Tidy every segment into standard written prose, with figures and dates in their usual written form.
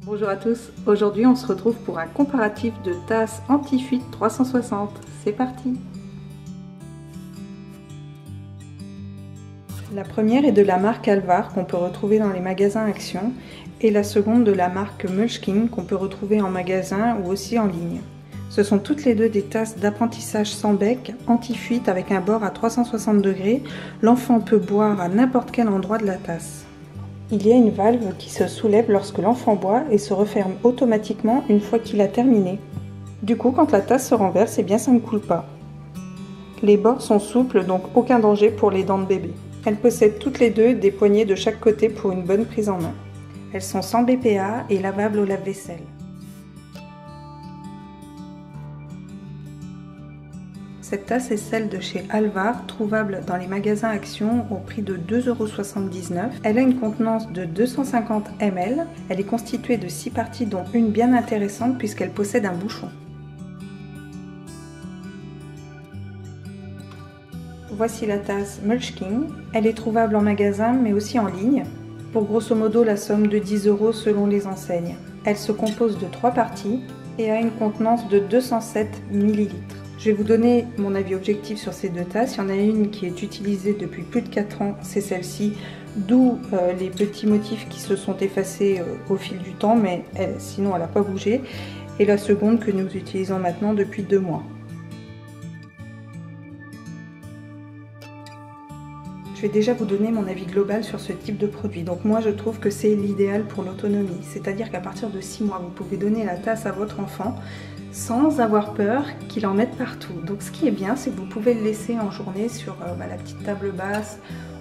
Bonjour à tous, aujourd'hui on se retrouve pour un comparatif de tasses anti-fuite 360. C'est parti! La première est de la marque Alvar qu'on peut retrouver dans les magasins Action et la seconde de la marque Moleskine qu'on peut retrouver en magasin ou aussi en ligne. Ce sont toutes les deux des tasses d'apprentissage sans bec, anti-fuite avec un bord à 360 degrés. L'enfant peut boire à n'importe quel endroit de la tasse. Il y a une valve qui se soulève lorsque l'enfant boit et se referme automatiquement une fois qu'il a terminé. Du coup, quand la tasse se renverse, eh bien ça ne coule pas. Les bords sont souples, donc aucun danger pour les dents de bébé. Elles possèdent toutes les deux des poignées de chaque côté pour une bonne prise en main. Elles sont sans BPA et lavables au lave-vaisselle. Cette tasse est celle de chez Alvar, trouvable dans les magasins Action au prix de 2,79 €. Elle a une contenance de 250 ml. Elle est constituée de 6 parties dont une bien intéressante puisqu'elle possède un bouchon. Voici la tasse Moleskine. Elle est trouvable en magasin mais aussi en ligne, pour grosso modo la somme de 10 € selon les enseignes. Elle se compose de 3 parties et a une contenance de 207 ml. Je vais vous donner mon avis objectif sur ces deux tasses. Il y en a une qui est utilisée depuis plus de 4 ans, c'est celle-ci, d'où les petits motifs qui se sont effacés au fil du temps, mais sinon elle n'a pas bougé. Et la seconde que nous utilisons maintenant depuis 2 mois. Je vais déjà vous donner mon avis global sur ce type de produit. Donc moi je trouve que c'est l'idéal pour l'autonomie, c'est-à-dire qu'à partir de 6 mois, vous pouvez donner la tasse à votre enfant sans avoir peur qu'il en mette partout. Donc ce qui est bien, c'est que vous pouvez le laisser en journée sur la petite table basse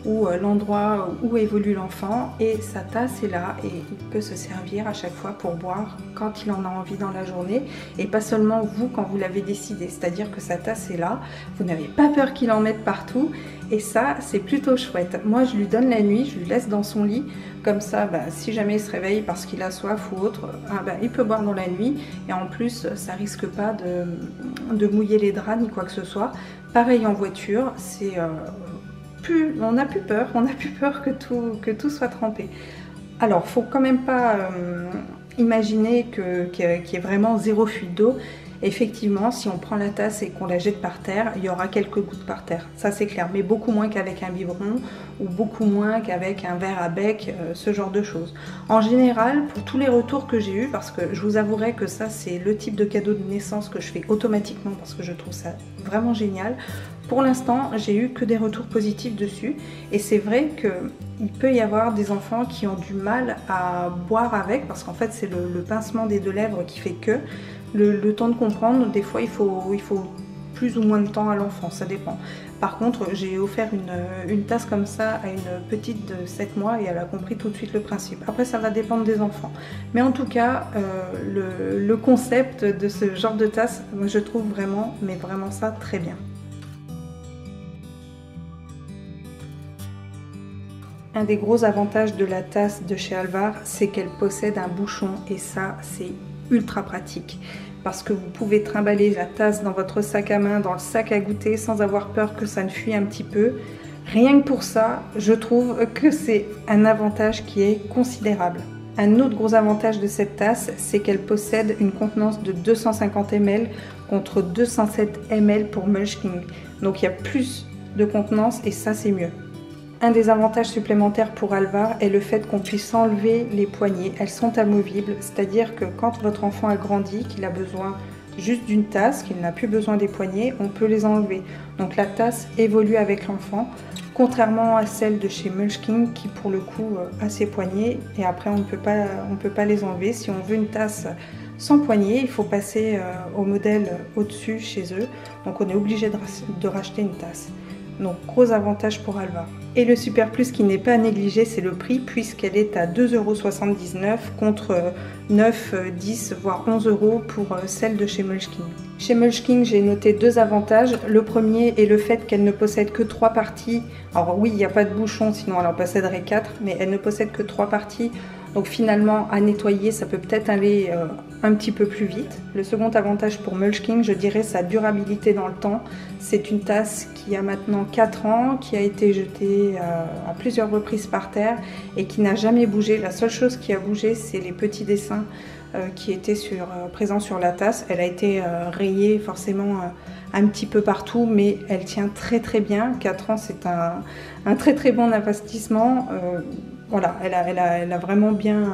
ou l'endroit où évolue l'enfant, et sa tasse est là et il peut se servir à chaque fois pour boire quand il en a envie dans la journée, et pas seulement vous quand vous l'avez décidé, c'est-à-dire que sa tasse est là, vous n'avez pas peur qu'il en mette partout, et ça c'est plutôt chouette. Moi je lui donne la nuit, je lui laisse dans son lit, comme ça si jamais il se réveille parce qu'il a soif ou autre, il peut boire dans la nuit, et en plus ça risque pas de mouiller les draps ni quoi que ce soit. Pareil en voiture, c'est on n'a plus peur, que tout soit trempé. Alors, faut quand même pas imaginer qu'il y ait vraiment zéro fuite d'eau. Effectivement, si on prend la tasse et qu'on la jette par terre, il y aura quelques gouttes par terre, ça c'est clair, mais beaucoup moins qu'avec un biberon ou beaucoup moins qu'avec un verre à bec, ce genre de choses. En général, pour tous les retours que j'ai eus, parce que je vous avouerai que ça c'est le type de cadeau de naissance que je fais automatiquement parce que je trouve ça vraiment génial, pour l'instant j'ai eu que des retours positifs dessus, et c'est vrai qu'il peut y avoir des enfants qui ont du mal à boire avec, parce qu'en fait c'est le pincement des deux lèvres qui fait que le temps de comprendre, des fois il faut plus ou moins de temps à l'enfant, ça dépend. Par contre, j'ai offert une tasse comme ça à une petite de 7 mois et elle a compris tout de suite le principe. Après ça va dépendre des enfants. Mais en tout cas, le concept de ce genre de tasse, moi je trouve vraiment, mais vraiment ça très bien. Un des gros avantages de la tasse de chez Alvar, c'est qu'elle possède un bouchon, et ça c'est ultra pratique parce que vous pouvez trimballer la tasse dans votre sac à main, dans le sac à goûter, sans avoir peur que ça ne fuit un petit peu. Rien que pour ça, je trouve que c'est un avantage qui est considérable. Un autre gros avantage de cette tasse, c'est qu'elle possède une contenance de 250 ml contre 207 ml pour Moleskine. Donc il y a plus de contenance et ça c'est mieux. Un des avantages supplémentaires pour Alvar est le fait qu'on puisse enlever les poignées. Elles sont amovibles, c'est-à-dire que quand votre enfant a grandi, qu'il a besoin juste d'une tasse, qu'il n'a plus besoin des poignées, on peut les enlever. Donc la tasse évolue avec l'enfant, contrairement à celle de chez Moleskine qui pour le coup a ses poignées, et après on ne peut pas les enlever. Si on veut une tasse sans poignée, il faut passer au modèle au-dessus chez eux, donc on est obligé de racheter une tasse. Donc gros avantage pour Alvar. Et le super plus qui n'est pas à négliger, c'est le prix, puisqu'elle est à 2,79 € contre 9, 10 voire 11 € pour celle de chez Moleskine. Chez Moleskine, j'ai noté 2 avantages. Le premier est le fait qu'elle ne possède que 3 parties. Alors oui, il n'y a pas de bouchon, sinon elle en posséderait 4, mais elle ne possède que 3 parties. Donc finalement, à nettoyer, ça peut peut-être aller un petit peu plus vite. Le second avantage pour Mulch King, je dirais sa durabilité dans le temps. C'est une tasse qui a maintenant 4 ans, qui a été jetée à plusieurs reprises par terre et qui n'a jamais bougé. La seule chose qui a bougé, c'est les petits dessins qui étaient présents sur la tasse. Elle a été rayée forcément un petit peu partout, mais elle tient très très bien. 4 ans, c'est un très très bon investissement. Voilà, elle a vraiment bien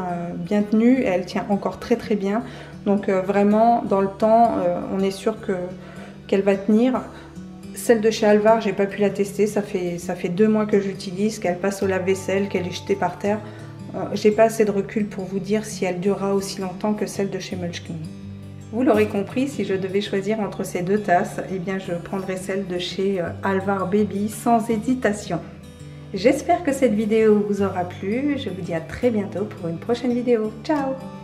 tenu, et elle tient encore très très bien. Donc vraiment, dans le temps, on est sûr qu'elle va tenir. Celle de chez Alvar, j'ai pas pu la tester, ça fait 2 mois que j'utilise, qu'elle passe au lave-vaisselle, qu'elle est jetée par terre. J'ai pas assez de recul pour vous dire si elle durera aussi longtemps que celle de chez Mulch King. Vous l'aurez compris, si je devais choisir entre ces 2 tasses, eh bien je prendrais celle de chez Alvar Baby sans hésitation. J'espère que cette vidéo vous aura plu. Je vous dis à très bientôt pour une prochaine vidéo. Ciao!